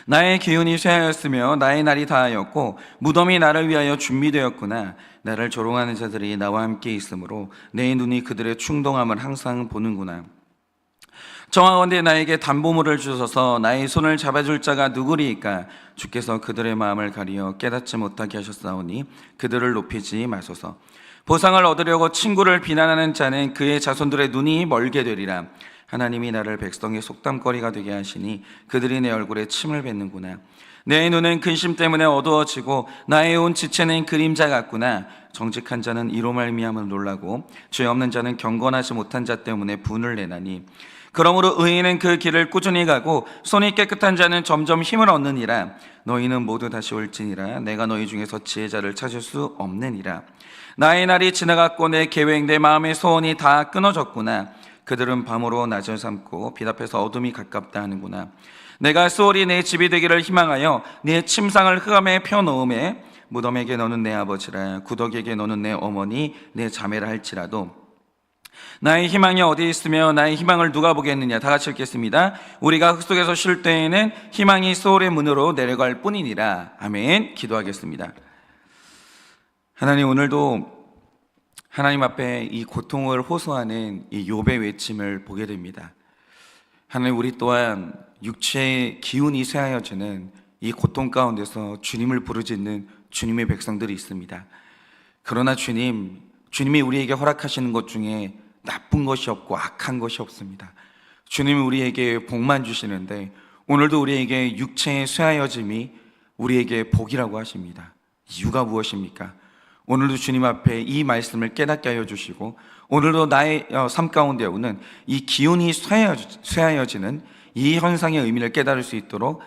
나의 기운이 쇠하였으며 나의 날이 다하였고 무덤이 나를 위하여 준비되었구나. 나를 조롱하는 자들이 나와 함께 있으므로 내 눈이 그들의 충동함을 항상 보는구나. 정하건대 나에게 담보물을 주셔서 나의 손을 잡아줄 자가 누구리이까? 주께서 그들의 마음을 가리어 깨닫지 못하게 하셨사오니 그들을 높이지 마소서. 보상을 얻으려고 친구를 비난하는 자는 그의 자손들의 눈이 멀게 되리라. 하나님이 나를 백성의 속담거리가 되게 하시니 그들이 내 얼굴에 침을 뱉는구나. 내 눈은 근심 때문에 어두워지고 나의 온 지체는 그림자 같구나. 정직한 자는 이로 말미암아 놀라고 죄 없는 자는 경건하지 못한 자 때문에 분을 내나니, 그러므로 의인은 그 길을 꾸준히 가고 손이 깨끗한 자는 점점 힘을 얻느니라. 너희는 모두 다시 올지니라. 내가 너희 중에서 지혜자를 찾을 수 없느니라. 나의 날이 지나갔고 내 계획 내 마음의 소원이 다 끊어졌구나. 그들은 밤으로 낮을 삼고 빛 앞에서 어둠이 가깝다 하는구나. 내가 수월이 내 집이 되기를 희망하여 내 침상을 흑암에 펴놓음에, 무덤에게 너는 내 아버지라 구덕에게 너는 내 어머니 내 자매라 할지라도 나의 희망이 어디 있으며 나의 희망을 누가 보겠느냐. 다 같이 읽겠습니다. 우리가 흙 속에서 쉴 때에는 희망이 소홀의 문으로 내려갈 뿐이니라. 아멘. 기도하겠습니다. 하나님, 오늘도 하나님 앞에 이 고통을 호소하는 이 욥의 외침을 보게 됩니다. 하나님, 우리 또한 육체의 기운이 쇠하여지는 이 고통 가운데서 주님을 부르짖는 주님의 백성들이 있습니다. 그러나 주님이 우리에게 허락하시는 것 중에 나쁜 것이 없고 악한 것이 없습니다. 주님이 우리에게 복만 주시는데 오늘도 우리에게 육체의 쇠하여짐이 우리에게 복이라고 하십니다. 이유가 무엇입니까? 오늘도 주님 앞에 이 말씀을 깨닫게 하여 주시고, 오늘도 나의 삶 가운데 오는 이 기운이 쇠하여지는 이 현상의 의미를 깨달을 수 있도록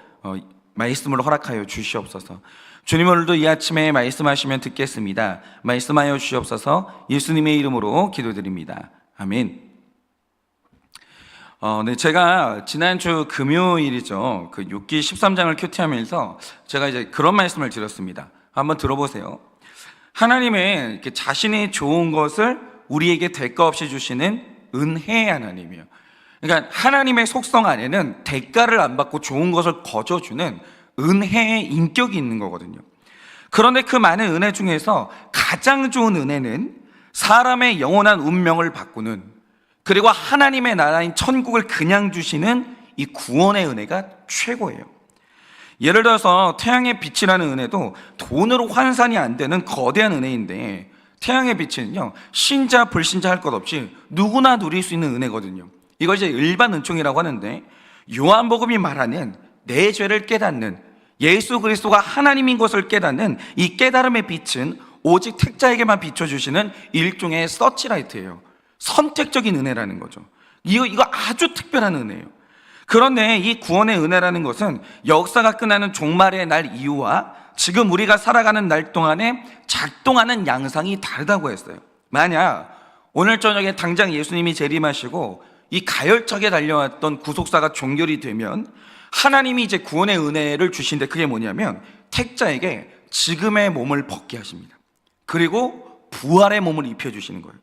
말씀을 허락하여 주시옵소서. 주님, 오늘도 이 아침에 말씀하시면 듣겠습니다. 말씀하여 주시옵소서. 예수님의 이름으로 기도드립니다. 아멘. 제가 지난주 금요일이죠. 그 욥기 13장을 큐티하면서 제가 이제 그런 말씀을 드렸습니다. 한번 들어보세요. 하나님은 이렇게 자신의 좋은 것을 우리에게 대가 없이 주시는 은혜의 하나님이에요. 그러니까 하나님의 속성 안에는 대가를 안 받고 좋은 것을 거저주는 은혜의 인격이 있는 거거든요. 그런데 그 많은 은혜 중에서 가장 좋은 은혜는 사람의 영원한 운명을 바꾸는, 그리고 하나님의 나라인 천국을 그냥 주시는 이 구원의 은혜가 최고예요. 예를 들어서 태양의 빛이라는 은혜도 돈으로 환산이 안 되는 거대한 은혜인데, 태양의 빛은요, 신자 불신자 할 것 없이 누구나 누릴 수 있는 은혜거든요. 이걸 이제 일반 은총이라고 하는데, 요한복음이 말하는 내 죄를 깨닫는, 예수 그리스도가 하나님인 것을 깨닫는 이 깨달음의 빛은 오직 택자에게만 비춰주시는 일종의 서치라이트예요. 선택적인 은혜라는 거죠. 이거 아주 특별한 은혜예요. 그런데 이 구원의 은혜라는 것은 역사가 끝나는 종말의 날 이후와 지금 우리가 살아가는 날 동안에 작동하는 양상이 다르다고 했어요. 만약 오늘 저녁에 당장 예수님이 재림하시고 이 가열차게 달려왔던 구속사가 종결이 되면 하나님이 이제 구원의 은혜를 주신데, 그게 뭐냐면 택자에게 지금의 몸을 벗게 하십니다. 그리고 부활의 몸을 입혀주시는 거예요.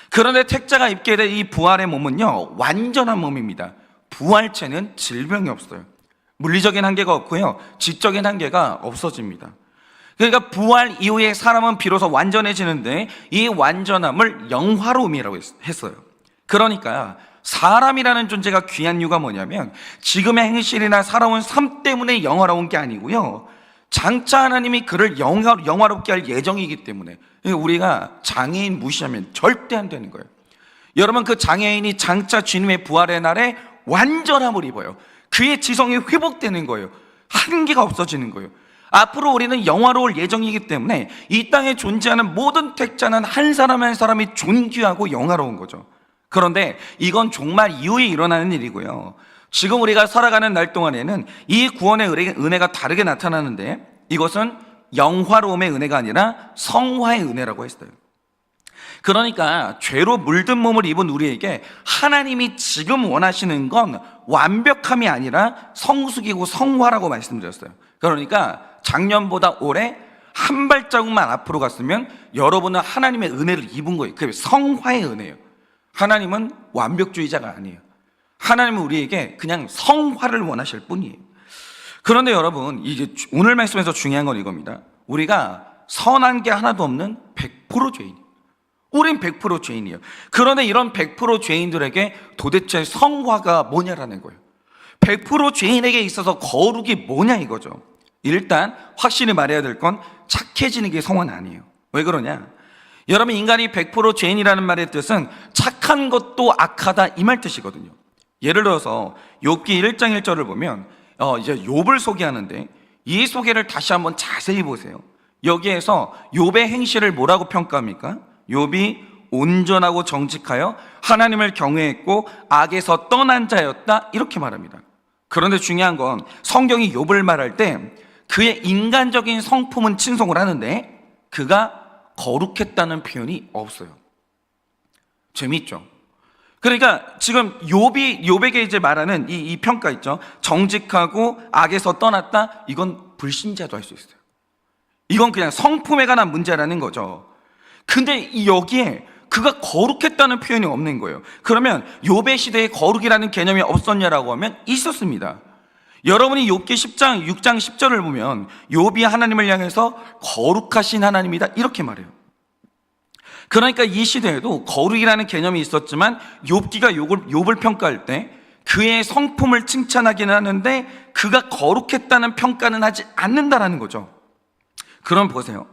그런데 택자가 입게 된 이 부활의 몸은요, 완전한 몸입니다. 부활체는 질병이 없어요. 물리적인 한계가 없고요, 지적인 한계가 없어집니다. 그러니까 부활 이후에 사람은 비로소 완전해지는데 이 완전함을 영화로움이라고 했어요. 그러니까 사람이라는 존재가 귀한 이유가 뭐냐면 지금의 행실이나 살아온 삶 때문에 영화로운 게 아니고요, 장차 하나님이 그를 영화롭게 할 예정이기 때문에. 우리가 장애인 무시하면 절대 안 되는 거예요. 여러분, 그 장애인이 장차 주님의 부활의 날에 완전함을 입어요. 그의 지성이 회복되는 거예요. 한계가 없어지는 거예요. 앞으로 우리는 영화로울 예정이기 때문에 이 땅에 존재하는 모든 택자는 한 사람 한 사람이 존귀하고 영화로운 거죠. 그런데 이건 종말 이후에 일어나는 일이고요, 지금 우리가 살아가는 날 동안에는 이 구원의 은혜가 다르게 나타나는데, 이것은 영화로움의 은혜가 아니라 성화의 은혜라고 했어요. 그러니까 죄로 물든 몸을 입은 우리에게 하나님이 지금 원하시는 건 완벽함이 아니라 성숙이고 성화라고 말씀드렸어요. 그러니까 작년보다 올해 한 발자국만 앞으로 갔으면 여러분은 하나님의 은혜를 입은 거예요. 그게 성화의 은혜예요. 하나님은 완벽주의자가 아니에요. 하나님은 우리에게 그냥 성화를 원하실 뿐이에요. 그런데 여러분, 이게 오늘 말씀에서 중요한 건 이겁니다. 우리가 선한 게 하나도 없는 100% 죄인. 우린 100% 죄인이에요. 그런데 이런 100% 죄인들에게 도대체 성화가 뭐냐라는 거예요. 100% 죄인에게 있어서 거룩이 뭐냐 이거죠. 일단 확실히 말해야 될 건 착해지는 게 성화는 아니에요. 왜 그러냐? 여러분, 인간이 100% 죄인이라는 말의 뜻은 착한 것도 악하다 이 말 뜻이거든요. 예를 들어서 욥기 1장 1절을 보면 이제 욥을 소개하는데, 이 소개를 다시 한번 자세히 보세요. 여기에서 욥의 행실을 뭐라고 평가합니까? 욥이 온전하고 정직하여 하나님을 경외했고 악에서 떠난 자였다 이렇게 말합니다. 그런데 중요한 건 성경이 욥을 말할 때 그의 인간적인 성품은 칭송을 하는데 그가 거룩했다는 표현이 없어요. 재미있죠? 그러니까 지금 욥에게 이제 말하는 이 평가 있죠. 정직하고 악에서 떠났다. 이건 불신자도 할 수 있어요. 이건 그냥 성품에 관한 문제라는 거죠. 근데 여기에 그가 거룩했다는 표현이 없는 거예요. 그러면 욥의 시대에 거룩이라는 개념이 없었냐라고 하면 있었습니다. 여러분이 욥기 10장 6장 10절을 보면 욥이 하나님을 향해서 거룩하신 하나님이다 이렇게 말해요. 그러니까 이 시대에도 거룩이라는 개념이 있었지만 욥기가 욥을 평가할 때 그의 성품을 칭찬하기는 하는데 그가 거룩했다는 평가는 하지 않는다라는 거죠. 그럼 보세요.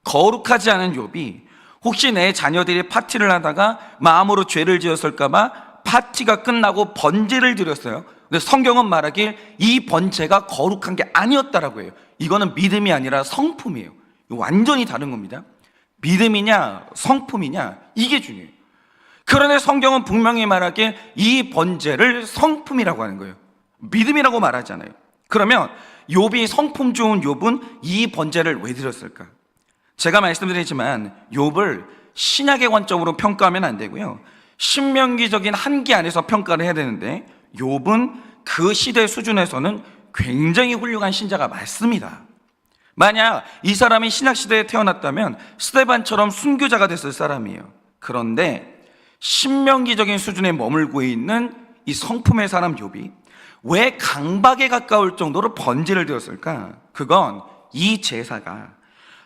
거룩하지 않은 욥이 혹시 내 자녀들이 파티를 하다가 마음으로 죄를 지었을까봐 파티가 끝나고 번제를 드렸어요. 근데 성경은 말하길 이 번제가 거룩한 게 아니었다라고 해요. 이거는 믿음이 아니라 성품이에요. 완전히 다른 겁니다. 믿음이냐 성품이냐 이게 중요해요. 그런데 성경은 분명히 말하길 이 번제를 성품이라고 하는 거예요. 믿음이라고 말하지 않아요. 그러면 욥이 성품 좋은 욥은 이 번제를 왜 드렸을까? 제가 말씀드리지만 욥을 신약의 관점으로 평가하면 안 되고요, 신명기적인 한계 안에서 평가를 해야 되는데 욥은 그 시대 수준에서는 굉장히 훌륭한 신자가 맞습니다. 만약 이 사람이 신약시대에 태어났다면 스데반처럼 순교자가 됐을 사람이에요. 그런데 신명기적인 수준에 머물고 있는 이 성품의 사람 욥이 왜 강박에 가까울 정도로 번제를 드렸을까? 그건 이 제사가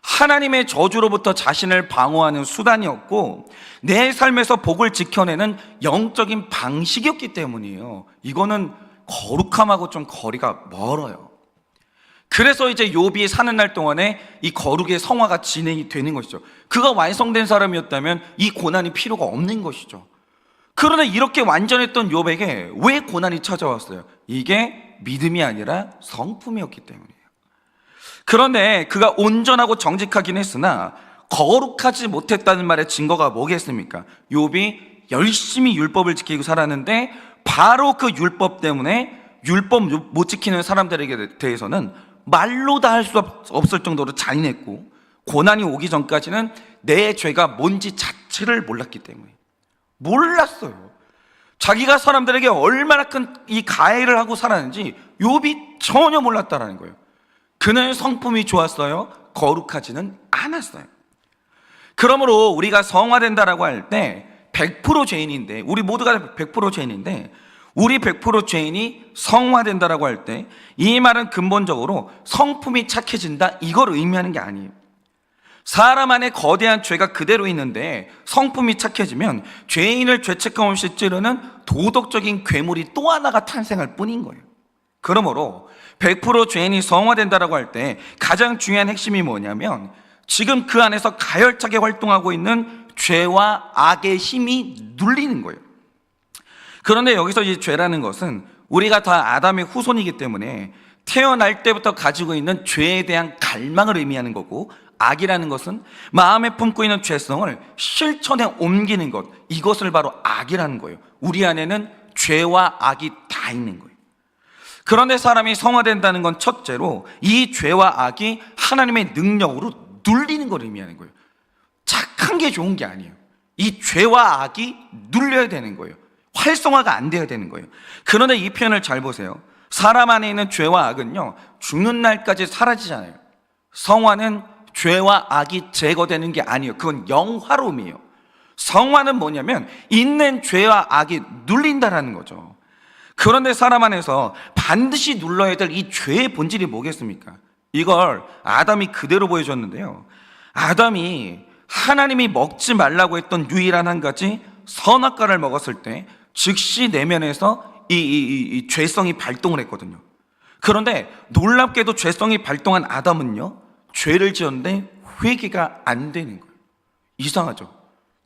하나님의 저주로부터 자신을 방어하는 수단이었고 내 삶에서 복을 지켜내는 영적인 방식이었기 때문이에요. 이거는 거룩함하고 좀 거리가 멀어요. 그래서 이제 욥이 사는 날 동안에 이 거룩의 성화가 진행이 되는 것이죠. 그가 완성된 사람이었다면 이 고난이 필요가 없는 것이죠. 그러나 이렇게 완전했던 욥에게 왜 고난이 찾아왔어요? 이게 믿음이 아니라 성품이었기 때문이에요. 그런데 그가 온전하고 정직하긴 했으나 거룩하지 못했다는 말의 증거가 뭐겠습니까? 욥이 열심히 율법을 지키고 살았는데 바로 그 율법 때문에 율법 못 지키는 사람들에게 대해서는 말로 다 할 수 없을 정도로 잔인했고 고난이 오기 전까지는 내 죄가 뭔지 자체를 몰랐기 때문에 몰랐어요. 자기가 사람들에게 얼마나 큰 이 가해를 하고 살았는지 욥이 전혀 몰랐다라는 거예요. 그는 성품이 좋았어요. 거룩하지는 않았어요. 그러므로 우리가 성화된다라고 할 때 100% 죄인인데, 우리 모두가 100% 죄인인데 우리 100% 죄인이 성화된다라고 할 때 이 말은 근본적으로 성품이 착해진다 이걸 의미하는 게 아니에요. 사람 안에 거대한 죄가 그대로 있는데 성품이 착해지면 죄인을 죄책감 없이 찌르는 도덕적인 괴물이 또 하나가 탄생할 뿐인 거예요. 그러므로 100% 죄인이 성화된다라고 할 때 가장 중요한 핵심이 뭐냐면 지금 그 안에서 가열차게 활동하고 있는 죄와 악의 힘이 눌리는 거예요. 그런데 여기서 이 죄라는 것은 우리가 다 아담의 후손이기 때문에 태어날 때부터 가지고 있는 죄에 대한 갈망을 의미하는 거고, 악이라는 것은 마음에 품고 있는 죄성을 실천에 옮기는 것, 이것을 바로 악이라는 거예요. 우리 안에는 죄와 악이 다 있는 거예요. 그런데 사람이 성화된다는 건 첫째로 이 죄와 악이 하나님의 능력으로 눌리는 걸 의미하는 거예요. 착한 게 좋은 게 아니에요. 이 죄와 악이 눌려야 되는 거예요. 활성화가 안 돼야 되는 거예요. 그런데 이 표현을 잘 보세요. 사람 안에 있는 죄와 악은요, 죽는 날까지 사라지잖아요. 성화는 죄와 악이 제거되는 게 아니에요. 그건 영화로움이에요. 성화는 뭐냐면 있는 죄와 악이 눌린다라는 거죠. 그런데 사람 안에서 반드시 눌러야 될 이 죄의 본질이 뭐겠습니까? 이걸 아담이 그대로 보여줬는데요. 아담이 하나님이 먹지 말라고 했던 유일한 한 가지 선악과를 먹었을 때 즉시 내면에서 이 죄성이 발동을 했거든요. 그런데 놀랍게도 죄성이 발동한 아담은요, 죄를 지었는데 회개가 안 되는 거예요. 이상하죠?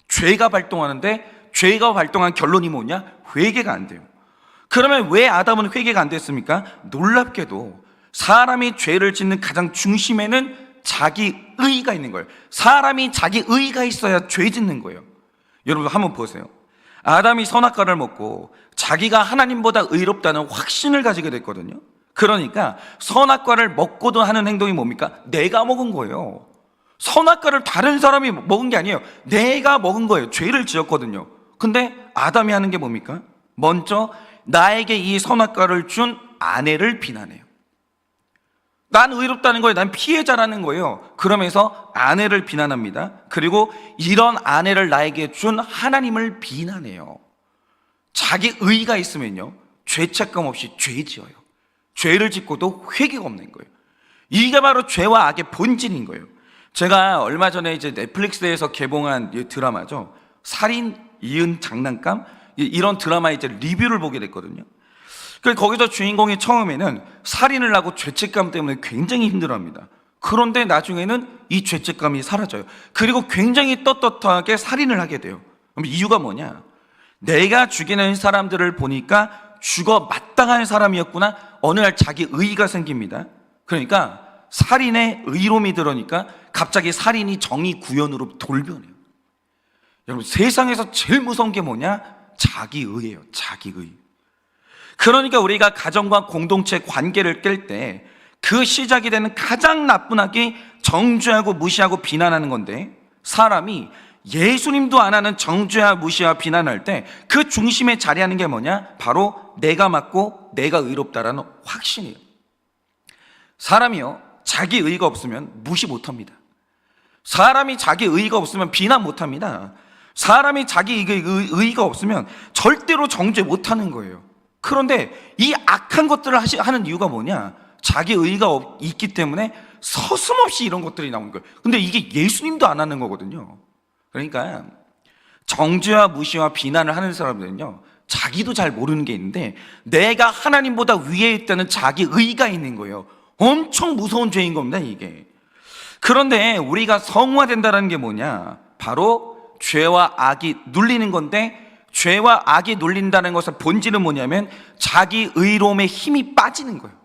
죄가 발동하는데 죄가 발동한 결론이 뭐냐? 회개가 안 돼요. 그러면 왜 아담은 회개가 안 됐습니까? 놀랍게도 사람이 죄를 짓는 가장 중심에는 자기 의가 있는 거예요. 사람이 자기 의가 있어야 죄 짓는 거예요. 여러분 한번 보세요. 아담이 선악과를 먹고 자기가 하나님보다 의롭다는 확신을 가지게 됐거든요. 그러니까 선악과를 먹고도 하는 행동이 뭡니까? 내가 먹은 거예요. 선악과를 다른 사람이 먹은 게 아니에요. 내가 먹은 거예요. 죄를 지었거든요. 근데 아담이 하는 게 뭡니까? 먼저 나에게 이 선악과를 준 아내를 비난해요. 난 의롭다는 거예요. 난 피해자라는 거예요. 그러면서 아내를 비난합니다. 그리고 이런 아내를 나에게 준 하나님을 비난해요. 자기 의가 있으면요, 죄책감 없이 죄 지어요. 죄를 짓고도 회개가 없는 거예요. 이게 바로 죄와 악의 본질인 거예요. 제가 얼마 전에 이제 넷플릭스에서 개봉한 이 드라마죠. 살인, 이은, 장난감, 이런 드라마 이제 리뷰를 보게 됐거든요. 거기서 주인공이 처음에는 살인을 하고 죄책감 때문에 굉장히 힘들어합니다. 그런데 나중에는 이 죄책감이 사라져요. 그리고 굉장히 떳떳하게 살인을 하게 돼요. 그럼 이유가 뭐냐? 내가 죽이는 사람들을 보니까 죽어 마땅한 사람이었구나. 어느 날 자기 의의가 생깁니다. 그러니까 살인에 의로움이 들어오니까 갑자기 살인이 정의 구현으로 돌변해요. 여러분, 세상에서 제일 무서운 게 뭐냐? 자기의예요. 자기의. 그러니까 우리가 가정과 공동체 관계를 깰 때 그 시작이 되는 가장 나쁜 악이 정죄하고 무시하고 비난하는 건데, 사람이 예수님도 안 하는 정죄와 무시와 비난할 때 그 중심에 자리하는 게 뭐냐? 바로 내가 맞고 내가 의롭다라는 확신이에요. 사람이요, 자기 의가 없으면 무시 못합니다. 사람이 자기 의가 없으면 비난 못합니다. 사람이 자기 의가 없으면 절대로 정죄 못하는 거예요. 그런데 이 악한 것들을 하는 이유가 뭐냐? 자기 의가 있기 때문에 서슴없이 이런 것들이 나오는 거예요. 근데 이게 예수님도 안 하는 거거든요. 그러니까 정죄와 무시와 비난을 하는 사람들은요, 자기도 잘 모르는 게 있는데 내가 하나님보다 위에 있다는 자기 의가 있는 거예요. 엄청 무서운 죄인 겁니다, 이게. 그런데 우리가 성화된다는 게 뭐냐? 바로 죄와 악이 눌리는 건데, 죄와 악이 눌린다는 것의 본질은 뭐냐면 자기 의로움의 힘이 빠지는 거예요.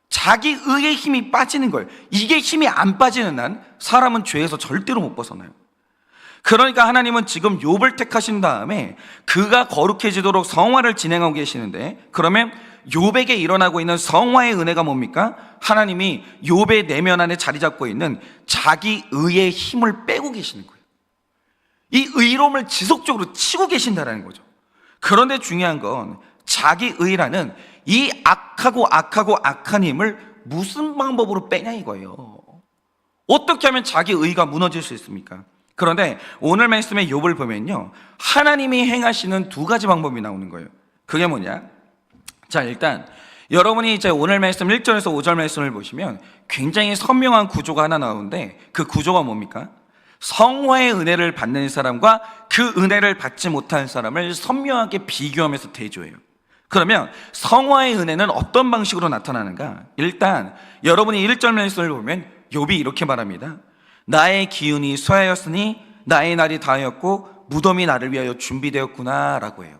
자기 의의 힘이 빠지는 거예요. 이게 힘이 안 빠지는 한 사람은 죄에서 절대로 못 벗어나요. 그러니까 하나님은 지금 욥을 택하신 다음에 그가 거룩해지도록 성화를 진행하고 계시는데, 그러면 욥에게 일어나고 있는 성화의 은혜가 뭡니까? 하나님이 욥의 내면 안에 자리 잡고 있는 자기 의의 힘을 빼고 계시는 거예요. 이 의로움을 지속적으로 치고 계신다는 거죠. 그런데 중요한 건 자기 의라는 이 악하고 악한 힘을 무슨 방법으로 빼냐 이거예요. 어떻게 하면 자기 의가 무너질 수 있습니까? 그런데 오늘 말씀의 욥을 보면요, 하나님이 행하시는 두 가지 방법이 나오는 거예요. 그게 뭐냐? 자, 일단 여러분이 이제 오늘 말씀 1절에서 5절 말씀을 보시면 굉장히 선명한 구조가 하나 나오는데, 그 구조가 뭡니까? 성화의 은혜를 받는 사람과 그 은혜를 받지 못한 사람을 선명하게 비교하면서 대조해요. 그러면 성화의 은혜는 어떤 방식으로 나타나는가? 일단 여러분이 1절 말씀을 보면 욥이 이렇게 말합니다. 나의 기운이 쇠하였으니 나의 날이 다하였고 무덤이 나를 위하여 준비되었구나 라고 해요.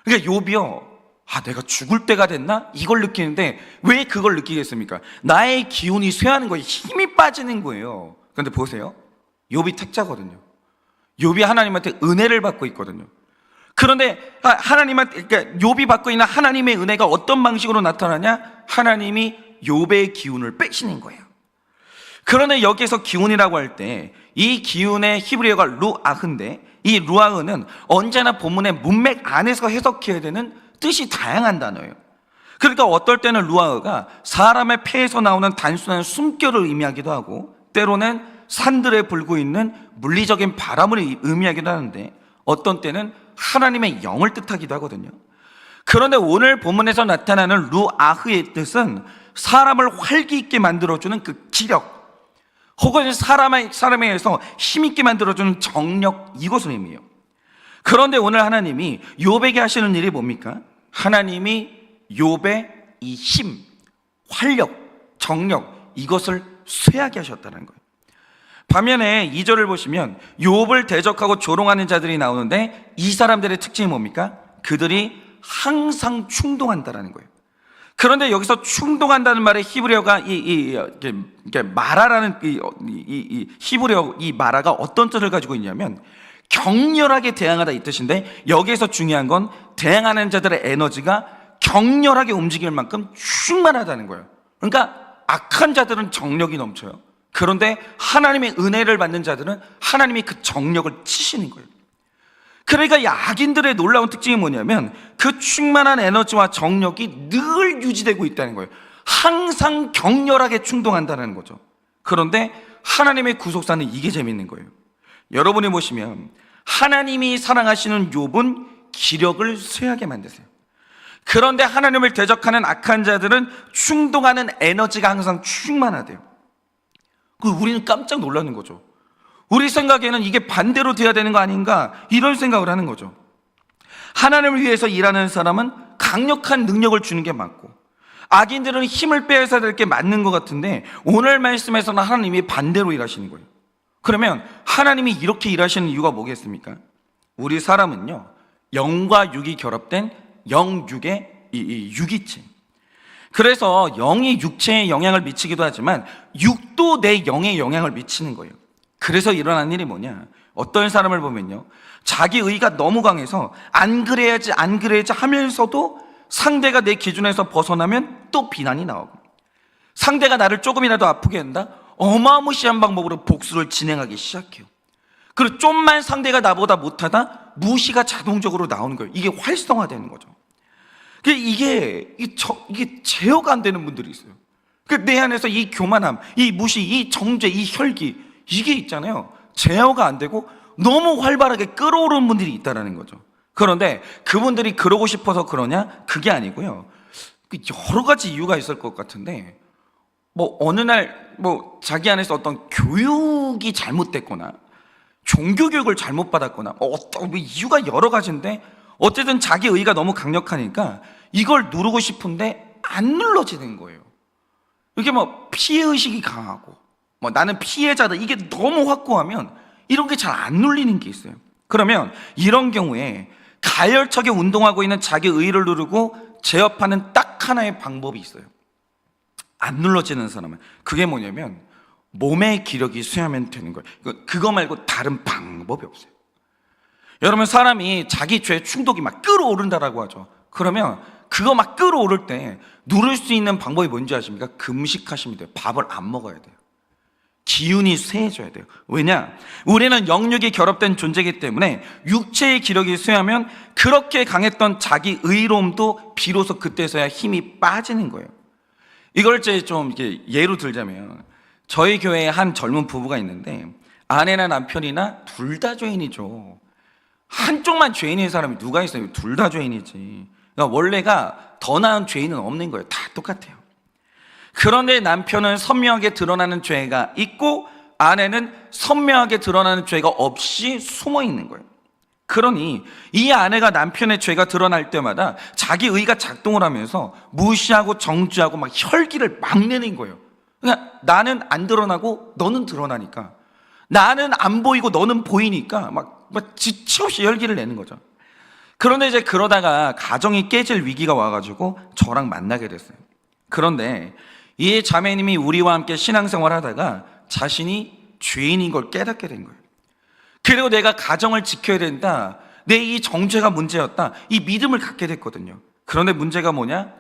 그러니까 욥이요, 내가 죽을 때가 됐나? 이걸 느끼는데 왜 그걸 느끼겠습니까? 나의 기운이 쇠하는 거예요. 힘이 빠지는 거예요. 그런데 보세요, 욥이 택자거든요. 욥이 하나님한테 은혜를 받고 있거든요. 그런데 하나님한테, 그러니까 욥이 받고 있는 하나님의 은혜가 어떤 방식으로 나타나냐? 하나님이 욥의 기운을 빼시는 거예요. 그런데 여기에서 기운이라고 할 때 이 기운의 히브리어가 루아흐인데, 이 루아흐는 언제나 본문의 문맥 안에서 해석해야 되는 뜻이 다양한 단어예요. 그러니까 어떨 때는 루아흐가 사람의 폐에서 나오는 단순한 숨결을 의미하기도 하고, 때로는 산들에 불고 있는 물리적인 바람을 의미하기도 하는데, 어떤 때는 하나님의 영을 뜻하기도 하거든요. 그런데 오늘 본문에서 나타나는 루아흐의 뜻은 사람을 활기 있게 만들어주는 그 기력, 혹은 사람에 의해서 힘있게 만들어주는 정력, 이것을 의미해요. 그런데 오늘 하나님이 욥에게 하시는 일이 뭡니까? 하나님이 욥의 이 힘, 활력, 정력, 이것을 쇠하게 하셨다는 거예요. 반면에 2절을 보시면 욥을 대적하고 조롱하는 자들이 나오는데, 이 사람들의 특징이 뭡니까? 그들이 항상 충동한다라는 거예요. 그런데 여기서 충동한다는 말의 히브리어가 마라라는 히브리어 이 마라가 어떤 뜻을 가지고 있냐면 격렬하게 대항하다 이 뜻인데, 여기에서 중요한 건 대항하는 자들의 에너지가 격렬하게 움직일 만큼 충만하다는 거예요. 그러니까 악한 자들은 정력이 넘쳐요. 그런데 하나님의 은혜를 받는 자들은 하나님이 그 정력을 치시는 거예요. 그러니까 이 악인들의 놀라운 특징이 뭐냐면 그 충만한 에너지와 정력이 늘 유지되고 있다는 거예요. 항상 격렬하게 충동한다는 거죠. 그런데 하나님의 구속사는 이게 재밌는 거예요. 여러분이 보시면 하나님이 사랑하시는 욥은 기력을 쇠하게 만드세요. 그런데 하나님을 대적하는 악한 자들은 충동하는 에너지가 항상 충만하대요. 우리는 깜짝 놀라는 거죠. 우리 생각에는 이게 반대로 돼야 되는 거 아닌가, 이런 생각을 하는 거죠. 하나님을 위해서 일하는 사람은 강력한 능력을 주는 게 맞고, 악인들은 힘을 빼앗아야 될 게 맞는 것 같은데, 오늘 말씀에서는 하나님이 반대로 일하시는 거예요. 그러면 하나님이 이렇게 일하시는 이유가 뭐겠습니까? 우리 사람은요, 영과 육이 결합된 영육의 이 육이체. 그래서 영이 육체에 영향을 미치기도 하지만 육도 내 영에 영향을 미치는 거예요. 그래서 일어난 일이 뭐냐, 어떤 사람을 보면요, 자기 의가 너무 강해서 안 그래야지 하면서도 상대가 내 기준에서 벗어나면 또 비난이 나오고, 상대가 나를 조금이라도 아프게 한다? 어마무시한 방법으로 복수를 진행하기 시작해요. 그리고 좀만 상대가 나보다 못하다? 무시가 자동적으로 나오는 거예요. 이게 활성화되는 거죠. 이게 제어가 안 되는 분들이 있어요. 내 안에서 이 교만함, 이 무시, 이 정죄, 이 혈기, 이게 있잖아요. 제어가 안 되고 너무 활발하게 끌어오르는 분들이 있다는 거죠. 그런데 그분들이 그러고 싶어서 그러냐? 그게 아니고요, 여러 가지 이유가 있을 것 같은데, 어느 날 자기 안에서 어떤 교육이 잘못됐거나 종교 교육을 잘못 받았거나 어떤 이유가 여러 가지인데, 어쨌든 자기 의가 너무 강력하니까 이걸 누르고 싶은데 안 눌러지는 거예요. 이게 피해의식이 강하고 나는 피해자다, 이게 너무 확고하면 이런 게 잘 안 눌리는 게 있어요. 그러면 이런 경우에 가열차게 운동하고 있는 자기 의를 누르고 제압하는 딱 하나의 방법이 있어요. 안 눌러지는 사람은 그게 뭐냐면 몸의 기력이 쇠하면 되는 거예요. 그거 말고 다른 방법이 없어요. 여러분, 사람이 자기 죄 충독이 막 끌어오른다라고 하죠. 그러면 그거 막 끌어오를 때 누를 수 있는 방법이 뭔지 아십니까? 금식하시면 돼요. 밥을 안 먹어야 돼요. 기운이 쇠해져야 돼요. 왜냐? 우리는 영육이 결합된 존재이기 때문에 육체의 기력이 쇠하면 그렇게 강했던 자기 의로움도 비로소 그때서야 힘이 빠지는 거예요. 이걸 좀 이렇게 예로 들자면, 저희 교회에 한 젊은 부부가 있는데 아내나 남편이나 둘 다 죄인이죠. 한쪽만 죄인인 사람이 누가 있어요? 둘 다 죄인이지. 그러니까 원래가 더 나은 죄인은 없는 거예요. 다 똑같아요. 그런데 남편은 선명하게 드러나는 죄가 있고 아내는 선명하게 드러나는 죄가 없이 숨어 있는 거예요. 그러니 이 아내가 남편의 죄가 드러날 때마다 자기 의가 작동을 하면서 무시하고 정죄하고 막 혈기를 막 내는 거예요. 그러니까 나는 안 드러나고 너는 드러나니까, 나는 안 보이고 너는 보이니까 막 지체 없이 혈기를 내는 거죠. 그런데 이제 그러다가 가정이 깨질 위기가 와가지고 저랑 만나게 됐어요. 그런데 이 자매님이 우리와 함께 신앙생활 하다가 자신이 죄인인 걸 깨닫게 된 거예요. 그리고 내가 가정을 지켜야 된다, 내 이 정죄가 문제였다, 이 믿음을 갖게 됐거든요. 그런데 문제가 뭐냐?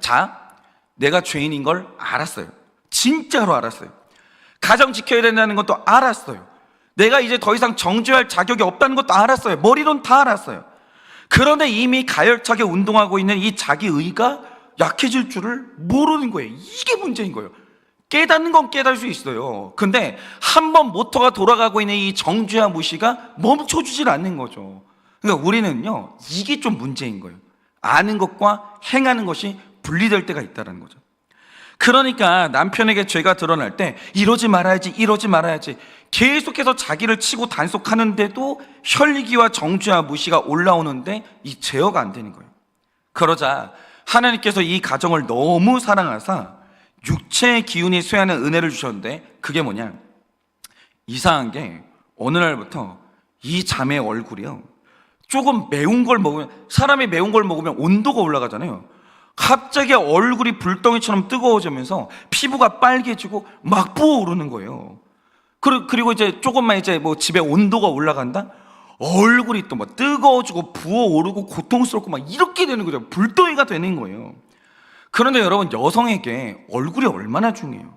내가 죄인인 걸 알았어요. 진짜로 알았어요. 가정 지켜야 된다는 것도 알았어요. 내가 이제 더 이상 정죄할 자격이 없다는 것도 알았어요. 머리로는 다 알았어요. 그런데 이미 가열차게 운동하고 있는 이 자기 의가 약해질 줄을 모르는 거예요. 이게 문제인 거예요. 깨닫는 건 깨달을 수 있어요. 근데 한번 모터가 돌아가고 있는 이 정죄와 무시가 멈춰주질 않는 거죠. 그러니까 우리는요, 이게 좀 문제인 거예요. 아는 것과 행하는 것이 분리될 때가 있다는 거죠. 그러니까 남편에게 죄가 드러날 때 이러지 말아야지, 이러지 말아야지 계속해서 자기를 치고 단속하는데도 혈기와 정죄와 무시가 올라오는데 이 제어가 안 되는 거예요. 그러자 하나님께서 이 가정을 너무 사랑하사 육체의 기운이 쇠하는 은혜를 주셨는데, 그게 뭐냐, 이상한 게 어느 날부터 이 자매의 얼굴이요, 조금 매운 걸 먹으면, 사람이 매운 걸 먹으면 온도가 올라가잖아요. 갑자기 얼굴이 불덩이처럼 뜨거워지면서 피부가 빨개지고 막 부어오르는 거예요. 그리고 이제 조금만 이제 뭐 집에 온도가 올라간다? 얼굴이 또 막 뜨거워지고 부어오르고 고통스럽고 막 이렇게 되는 거죠. 불덩이가 되는 거예요. 그런데 여러분, 여성에게 얼굴이 얼마나 중요해요.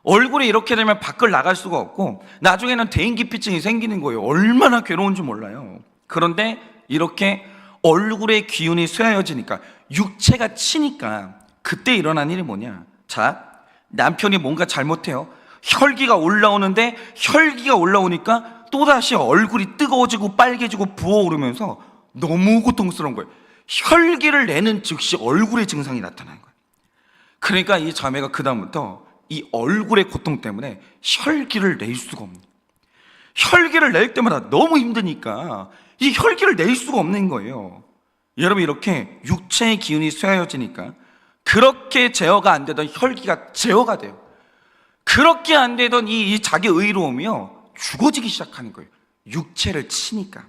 얼굴이 이렇게 되면 밖을 나갈 수가 없고 나중에는 대인기피증이 생기는 거예요. 얼마나 괴로운지 몰라요. 그런데 이렇게 얼굴의 기운이 쇠하여지니까, 육체가 치니까, 그때 일어난 일이 뭐냐, 자, 남편이 뭔가 잘못해요. 혈기가 올라오는데 혈기가 올라오니까 또다시 얼굴이 뜨거워지고 빨개지고 부어오르면서 너무 고통스러운 거예요. 혈기를 내는 즉시 얼굴의 증상이 나타나는 거예요. 그러니까 이 자매가 그 다음부터 이 얼굴의 고통 때문에 혈기를 낼 수가 없는, 혈기를 낼 때마다 너무 힘드니까 이 혈기를 낼 수가 없는 거예요. 여러분, 이렇게 육체의 기운이 쇠하여지니까 그렇게 제어가 안 되던 혈기가 제어가 돼요. 그렇게 안 되던 이 자기 의로움이요, 죽어지기 시작하는 거예요. 육체를 치니까.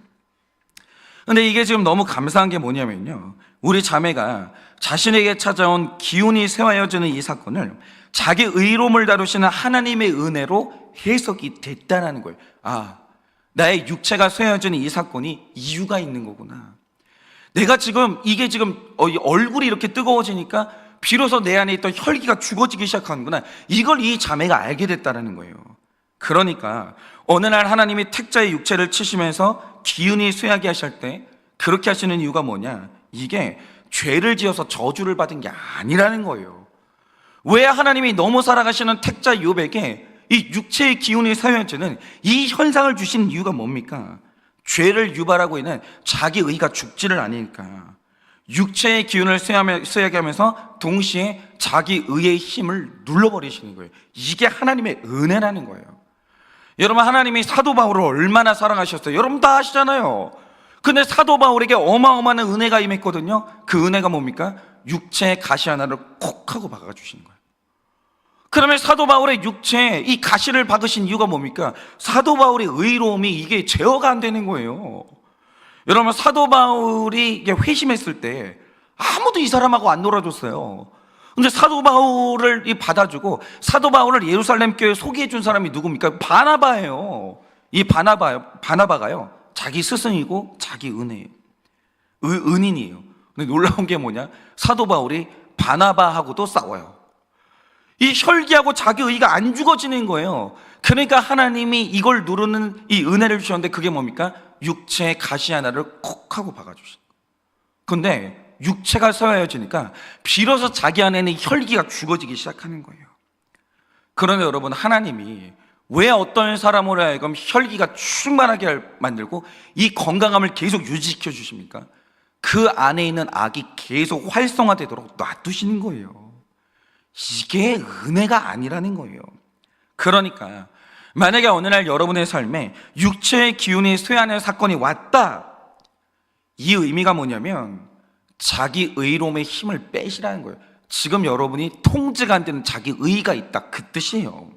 근데 이게 지금 너무 감사한 게 뭐냐면요, 우리 자매가 자신에게 찾아온 기운이 쇠하여지는 이 사건을 자기 의로움을 다루시는 하나님의 은혜로 해석이 됐다는 거예요. 아, 나의 육체가 쇠하여지는 이 사건이 이유가 있는 거구나. 내가 지금 이게 지금 얼굴이 이렇게 뜨거워지니까 비로소 내 안에 있던 혈기가 죽어지기 시작하는구나. 이걸 이 자매가 알게 됐다는 거예요. 그러니까 어느 날 하나님이 택자의 육체를 치시면서 기운이 쇠하게 하실 때 그렇게 하시는 이유가 뭐냐, 이게 죄를 지어서 저주를 받은 게 아니라는 거예요. 왜 하나님이 너무 사랑하시는 택자 욥에게 이 육체의 기운이 쇠하여지는 이 현상을 주신 이유가 뭡니까? 죄를 유발하고 있는 자기 의가 죽지를 않으니까. 육체의 기운을 쇠하게 하면서 동시에 자기 의의 힘을 눌러버리시는 거예요. 이게 하나님의 은혜라는 거예요. 여러분, 하나님이 사도 바울을 얼마나 사랑하셨어요? 여러분 다 아시잖아요. 근데 사도 바울에게 어마어마한 은혜가 임했거든요. 그 은혜가 뭡니까? 육체의 가시 하나를 콕 하고 박아주시는 거예요. 그러면 사도 바울의 육체에 이 가시를 박으신 이유가 뭡니까? 사도 바울의 의로움이 이게 제어가 안 되는 거예요. 여러분, 사도 바울이 이게 회심했을 때 아무도 이 사람하고 안 놀아줬어요. 근데 사도 바울을 받아주고 사도 바울을 예루살렘 교회에 소개해 준 사람이 누굽니까? 바나바예요. 이 바나바가요, 자기 스승이고 자기 은인이에요. 근데 놀라운 게 뭐냐, 사도 바울이 바나바하고도 싸워요. 이 혈기하고 자기 의가 안 죽어지는 거예요. 그러니까 하나님이 이걸 누르는 이 은혜를 주셨는데, 그게 뭡니까? 육체의 가시 하나를 콕 하고 박아주신 거예요. 근데 육체가 쇠하여지니까 비로소 자기 안에는 혈기가 죽어지기 시작하는 거예요. 그런데 여러분, 하나님이 왜 어떤 사람으로 하여금 혈기가 충만하게 만들고 이 건강함을 계속 유지시켜 주십니까? 그 안에 있는 악이 계속 활성화되도록 놔두시는 거예요. 이게 은혜가 아니라는 거예요. 그러니까 만약에 어느 날 여러분의 삶에 육체의 기운이 쇠하는 사건이 왔다, 이 의미가 뭐냐면 자기 의로움의 힘을 빼시라는 거예요. 지금 여러분이 통제가 안 되는 자기 의가 있다, 그 뜻이에요.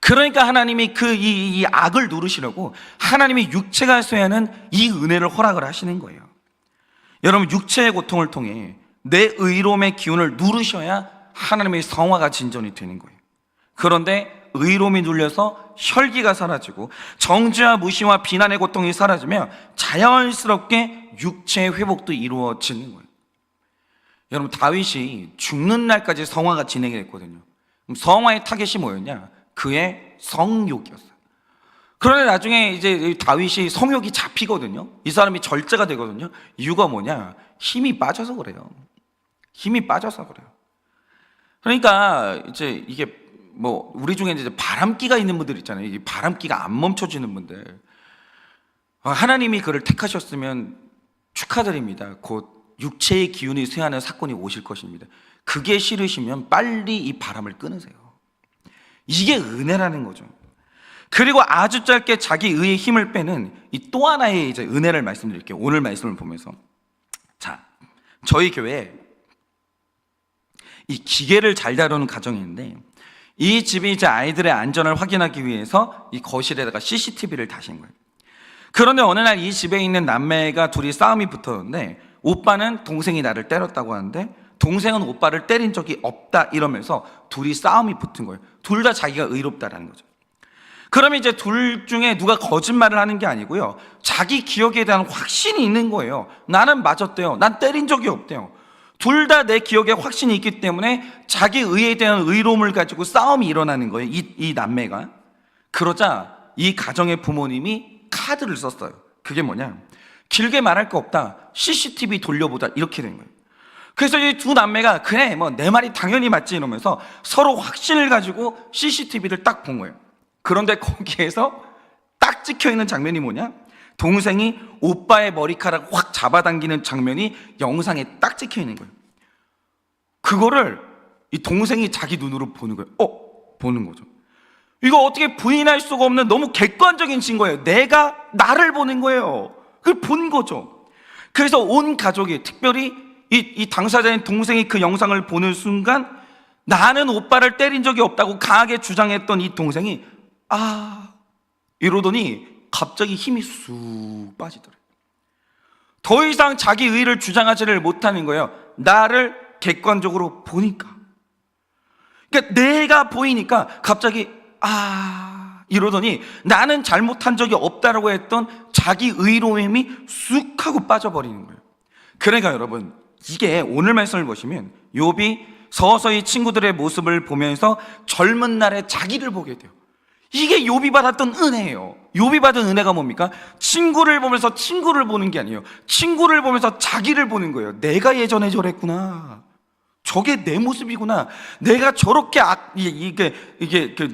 그러니까 하나님이 이 악을 누르시려고 하나님이 육체가 쇠하는 이 은혜를 허락을 하시는 거예요. 여러분, 육체의 고통을 통해 내 의로움의 기운을 누르셔야 하나님의 성화가 진전이 되는 거예요. 그런데 의로움이 눌려서 혈기가 사라지고 정죄와 무시와 비난의 고통이 사라지면 자연스럽게 육체의 회복도 이루어지는 거예요. 여러분, 다윗이 죽는 날까지 성화가 진행이 됐거든요. 그럼 성화의 타겟이 뭐였냐? 그의 성욕이었어요. 그런데 나중에 이제 다윗이 성욕이 잡히거든요. 이 사람이 절제가 되거든요. 이유가 뭐냐? 힘이 빠져서 그래요. 힘이 빠져서 그래요. 그러니까 이제 이게 뭐 우리 중에 이제 바람기가 있는 분들 있잖아요. 이 바람기가 안 멈춰지는 분들, 하나님이 그를 택하셨으면 축하드립니다. 곧 육체의 기운이 쇠하는 사건이 오실 것입니다. 그게 싫으시면 빨리 이 바람을 끊으세요. 이게 은혜라는 거죠. 그리고 아주 짧게 자기 의의 힘을 빼는 이 또 하나의 이제 은혜를 말씀드릴게요. 오늘 말씀을 보면서. 자, 저희 교회에 이 기계를 잘 다루는 가정이 있는데, 이 집이 이제 아이들의 안전을 확인하기 위해서 이 거실에다가 CCTV를 다신 거예요. 그런데 어느 날 이 집에 있는 남매가 둘이 싸움이 붙었는데, 오빠는 동생이 나를 때렸다고 하는데 동생은 오빠를 때린 적이 없다 이러면서 둘이 싸움이 붙은 거예요. 둘 다 자기가 의롭다라는 거죠. 그러면 이제 둘 중에 누가 거짓말을 하는 게 아니고요, 자기 기억에 대한 확신이 있는 거예요. 나는 맞았대요. 난 때린 적이 없대요. 둘 다 내 기억에 확신이 있기 때문에 자기 의에 대한 의로움을 가지고 싸움이 일어나는 거예요, 이 남매가. 그러자 이 가정의 부모님이 카드를 썼어요. 그게 뭐냐, 길게 말할 거 없다, CCTV 돌려보자, 이렇게 된 거예요. 그래서 이 두 남매가 그래 뭐 내 말이 당연히 맞지 이러면서 서로 확신을 가지고 CCTV를 딱 본 거예요. 그런데 거기에서 딱 찍혀있는 장면이 뭐냐, 동생이 오빠의 머리카락을 확 잡아당기는 장면이 영상에 딱 찍혀있는 거예요. 그거를 이 동생이 자기 눈으로 보는 거예요. 보는 거죠. 이거 어떻게 부인할 수가 없는 너무 객관적인 증거예요. 내가 나를 보는 거예요. 그걸 본 거죠. 그래서 온 가족이, 특별히 이 당사자인 동생이 그 영상을 보는 순간 나는 오빠를 때린 적이 없다고 강하게 주장했던 이 동생이 이러더니 갑자기 힘이 쑥 빠지더래요. 더 이상 자기 의를 주장하지를 못하는 거예요. 나를 객관적으로 보니까. 그러니까 내가 보이니까 갑자기 이러더니 나는 잘못한 적이 없다라고 했던 자기 의로움이 쑥 하고 빠져버리는 거예요. 그러니까 여러분, 이게 오늘 말씀을 보시면 욥이 서서히 친구들의 모습을 보면서 젊은 날의 자기를 보게 돼요. 이게 욥이 받았던 은혜예요. 욥이 받은 은혜가 뭡니까? 친구를 보면서 친구를 보는 게 아니에요. 친구를 보면서 자기를 보는 거예요. 내가 예전에 저랬구나. 저게 내 모습이구나. 내가 저렇게 이게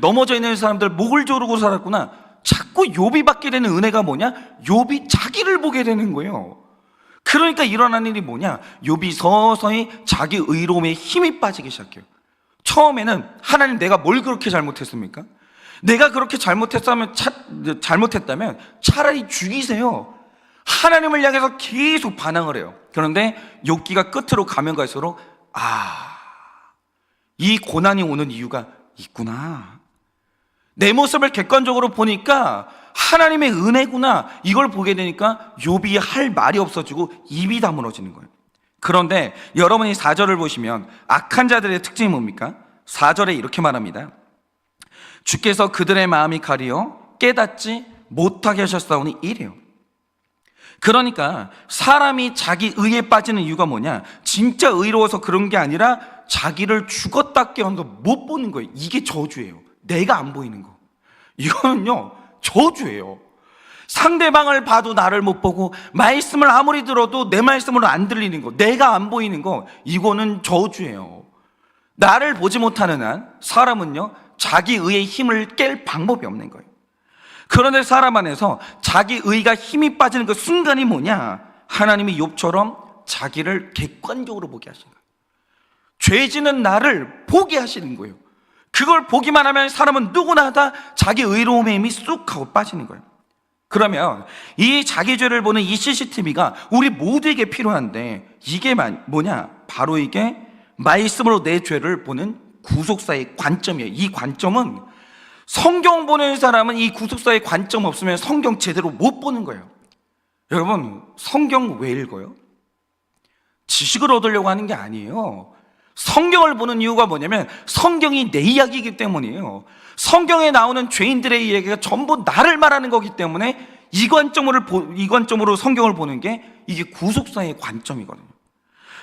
넘어져 있는 사람들 목을 조르고 살았구나. 자꾸 욥이 받게 되는 은혜가 뭐냐? 욥이 자기를 보게 되는 거예요. 그러니까 일어나는 일이 뭐냐? 욥이 서서히 자기 의로움에 힘이 빠지기 시작해요. 처음에는 하나님, 내가 뭘 그렇게 잘못했습니까? 내가 그렇게 잘못했다면 차라리 죽이세요. 하나님을 향해서 계속 반항을 해요. 그런데 욥기가 끝으로 가면 갈수록 이 고난이 오는 이유가 있구나. 내 모습을 객관적으로 보니까 하나님의 은혜구나. 이걸 보게 되니까 욥이 할 말이 없어지고 입이 다물어지는 거예요. 그런데 여러분이 4절을 보시면 악한 자들의 특징이 뭡니까? 4절에 이렇게 말합니다. 주께서 그들의 마음이 가리어 깨닫지 못하게 하셨사오니 이래요. 그러니까 사람이 자기 의에 빠지는 이유가 뭐냐? 진짜 의로워서 그런 게 아니라 자기를 죽었다 깨어나도 못 보는 거예요. 이게 저주예요. 내가 안 보이는 거. 이거는요, 저주예요. 상대방을 봐도 나를 못 보고 말씀을 아무리 들어도 내 말씀으로 안 들리는 거, 내가 안 보이는 거, 이거는 저주예요. 나를 보지 못하는 한 사람은요, 자기 의의 힘을 깰 방법이 없는 거예요. 그런데 사람 안에서 자기 의가 힘이 빠지는 그 순간이 뭐냐? 하나님이 욥처럼 자기를 객관적으로 보게 하시는 거예요. 죄 지는 나를 보게 하시는 거예요. 그걸 보기만 하면 사람은 누구나 다 자기 의로움의 힘이 쑥 하고 빠지는 거예요. 그러면 이 자기 죄를 보는 이 CCTV가 우리 모두에게 필요한데, 이게 뭐냐? 바로 이게 말씀으로 내 죄를 보는 구속사의 관점이에요. 이 관점은 성경 보는 사람은 이 구속사의 관점 없으면 성경 제대로 못 보는 거예요. 여러분, 성경 왜 읽어요? 지식을 얻으려고 하는 게 아니에요. 성경을 보는 이유가 뭐냐면 성경이 내 이야기이기 때문이에요. 성경에 나오는 죄인들의 이야기가 전부 나를 말하는 거기 때문에 이 관점으로 성경을 보는 게 이게 구속사의 관점이거든요.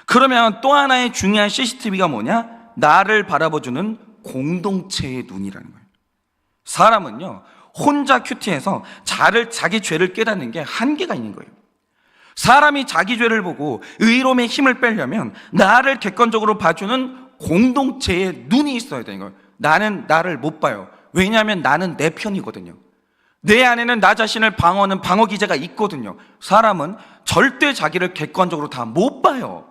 그러면 또 하나의 중요한 CCTV가 뭐냐? 나를 바라봐주는 공동체의 눈이라는 거예요. 사람은요, 혼자 큐티해서 자기 죄를 깨닫는 게 한계가 있는 거예요. 사람이 자기 죄를 보고 의로움의 힘을 빼려면 나를 객관적으로 봐주는 공동체의 눈이 있어야 되는 거예요. 나는 나를 못 봐요. 왜냐하면 나는 내 편이거든요. 내 안에는 나 자신을 방어하는 방어 기제가 있거든요. 사람은 절대 자기를 객관적으로 다 못 봐요.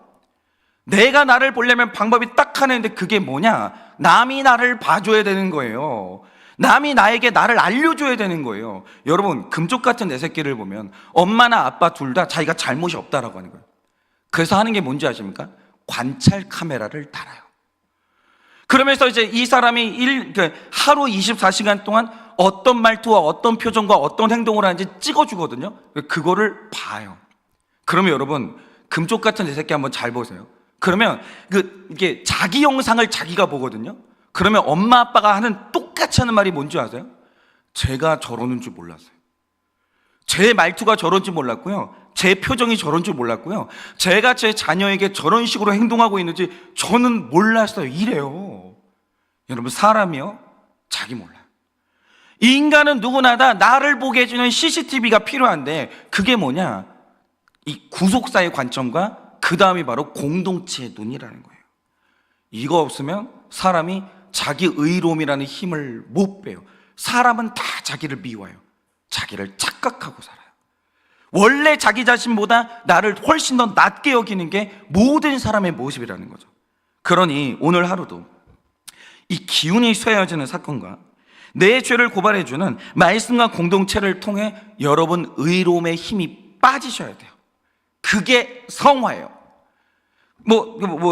내가 나를 보려면 방법이 딱 하나인데 그게 뭐냐? 남이 나를 봐줘야 되는 거예요. 남이 나에게 나를 알려줘야 되는 거예요. 여러분, 금쪽 같은 내 새끼를 보면 엄마나 아빠 둘 다 자기가 잘못이 없다라고 하는 거예요. 그래서 하는 게 뭔지 아십니까? 관찰 카메라를 달아요. 그러면서 이제 이 사람이 하루 24시간 동안 어떤 말투와 어떤 표정과 어떤 행동을 하는지 찍어주거든요. 그거를 봐요. 그러면 여러분, 금쪽 같은 내 새끼 한번 잘 보세요. 그러면 이게 자기 영상을 자기가 보거든요. 그러면 엄마 아빠가 하는 똑같이 하는 말이 뭔지 아세요? 제가 저러는 줄 몰랐어요. 제 말투가 저런 줄 몰랐고요. 제 표정이 저런 줄 몰랐고요. 제가 제 자녀에게 저런 식으로 행동하고 있는지 저는 몰랐어요. 이래요. 여러분, 사람이요? 자기 몰라요. 이 인간은 누구나 다 나를 보게 해주는 CCTV가 필요한데 그게 뭐냐? 이 구속사의 관점과 그 다음이 바로 공동체의 눈이라는 거예요. 이거 없으면 사람이 자기 의로움이라는 힘을 못 빼요. 사람은 다 자기를 미워요. 자기를 착각하고 살아요. 원래 자기 자신보다 나를 훨씬 더 낮게 여기는 게 모든 사람의 모습이라는 거죠. 그러니 오늘 하루도 이 기운이 쇠어지는 사건과 내 죄를 고발해주는 말씀과 공동체를 통해 여러분 의로움의 힘이 빠지셔야 돼요. 그게 성화예요.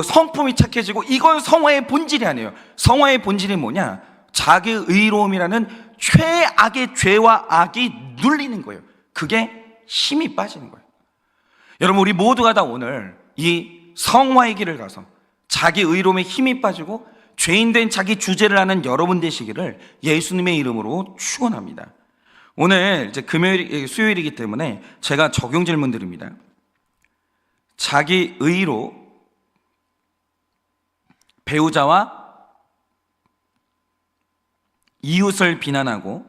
성품이 착해지고 이건 성화의 본질이 아니에요. 성화의 본질이 뭐냐? 자기 의로움이라는 최악의 죄와 악이 눌리는 거예요. 그게 힘이 빠지는 거예요. 여러분, 우리 모두가 다 오늘 이 성화의 길을 가서 자기 의로움에 힘이 빠지고 죄인된 자기 주제를 하는 여러분 되시기를 예수님의 이름으로 축원합니다. 오늘 이제 수요일이기 때문에 제가 적용 질문 드립니다. 자기 의로 배우자와 이웃을 비난하고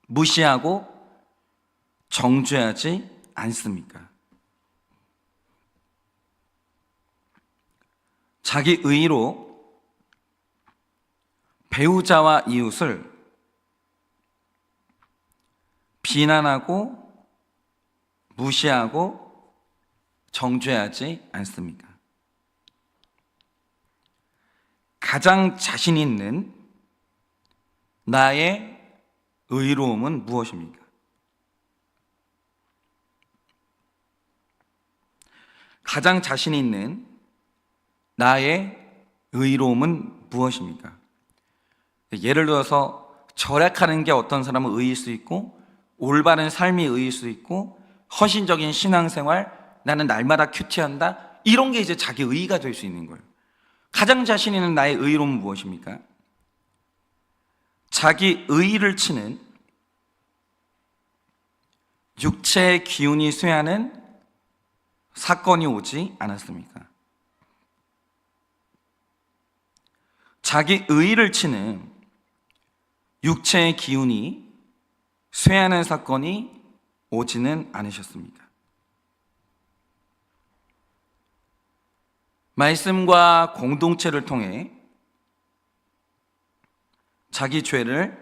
무시하고 정죄하지 않습니까? 자기 의로 배우자와 이웃을 비난하고 무시하고 정죄하지 않습니까? 가장 자신 있는 나의 의로움은 무엇입니까? 가장 자신 있는 나의 의로움은 무엇입니까? 예를 들어서 절약하는 게 어떤 사람은 의일 수 있고 올바른 삶이 의일 수 있고 헌신적인 신앙생활, 나는 날마다 큐티한다, 이런 게 이제 자기 의의가 될 수 있는 거예요. 가장 자신 있는 나의 의로움은 무엇입니까? 자기 의의를 치는 육체의 기운이 쇠하는 사건이 오지 않았습니까? 자기 의의를 치는 육체의 기운이 쇠하는 사건이 오지는 않으셨습니까? 말씀과 공동체를 통해 자기 죄를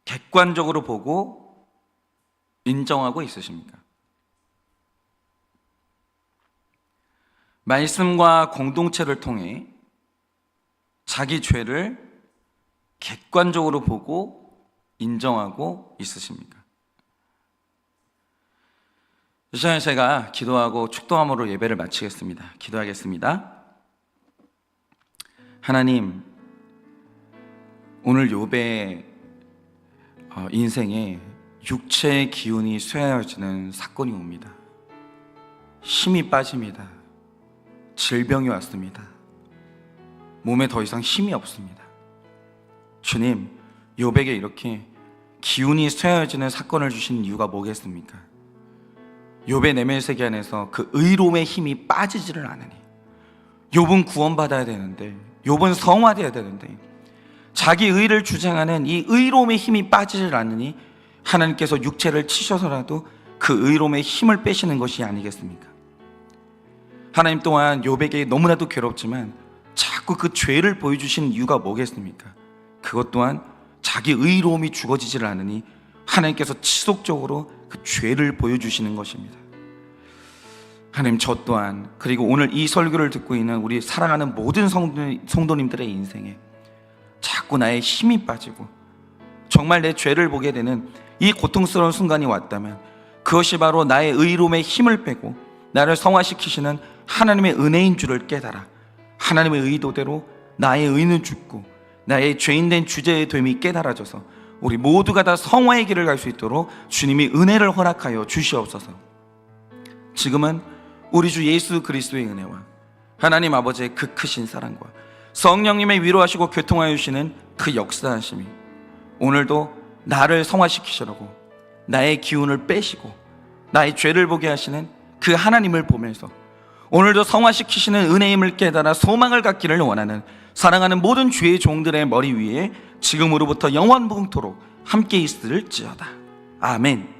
객관적으로 보고 인정하고 있으십니까? 말씀과 공동체를 통해 자기 죄를 객관적으로 보고 인정하고 있으십니까? 이 시간에 제가 기도하고 축도함으로 예배를 마치겠습니다. 기도하겠습니다. 하나님, 오늘 욥의 인생에 육체의 기운이 쇠하여지는 사건이 옵니다. 힘이 빠집니다. 질병이 왔습니다. 몸에 더 이상 힘이 없습니다. 주님, 욥에게 이렇게 기운이 쇠하여지는 사건을 주신 이유가 뭐겠습니까? 욥의 내면 세계 안에서 그 의로움의 힘이 빠지지를 않으니, 욥은 구원받아야 되는데, 욥은 성화되어야 되는데, 자기 의를 주장하는 이 의로움의 힘이 빠지질 않으니 하나님께서 육체를 치셔서라도 그 의로움의 힘을 빼시는 것이 아니겠습니까? 하나님 또한 욥에게 너무나도 괴롭지만 자꾸 그 죄를 보여주신 이유가 뭐겠습니까? 그것 또한 자기 의로움이 죽어지질 않으니 하나님께서 지속적으로 그 죄를 보여주시는 것입니다. 하나님, 저 또한, 그리고 오늘 이 설교를 듣고 있는 우리 사랑하는 모든 성도님들의 인생에 자꾸 나의 힘이 빠지고 정말 내 죄를 보게 되는 이 고통스러운 순간이 왔다면 그것이 바로 나의 의로움의 힘을 빼고 나를 성화시키시는 하나님의 은혜인 줄을 깨달아 하나님의 의도대로 나의 의는 죽고 나의 죄인된 주제의 됨이 깨달아져서 우리 모두가 다 성화의 길을 갈 수 있도록 주님이 은혜를 허락하여 주시옵소서. 지금은 우리 주 예수 그리스도의 은혜와 하나님 아버지의 그 크신 사랑과 성령님의 위로하시고 교통하여 주시는 그 역사하심이 오늘도 나를 성화시키시려고 나의 기운을 빼시고 나의 죄를 보게 하시는 그 하나님을 보면서 오늘도 성화시키시는 은혜임을 깨달아 소망을 갖기를 원하는 사랑하는 모든 주의 종들의 머리 위에 지금으로부터 영원토록 함께 있을지어다. 아멘.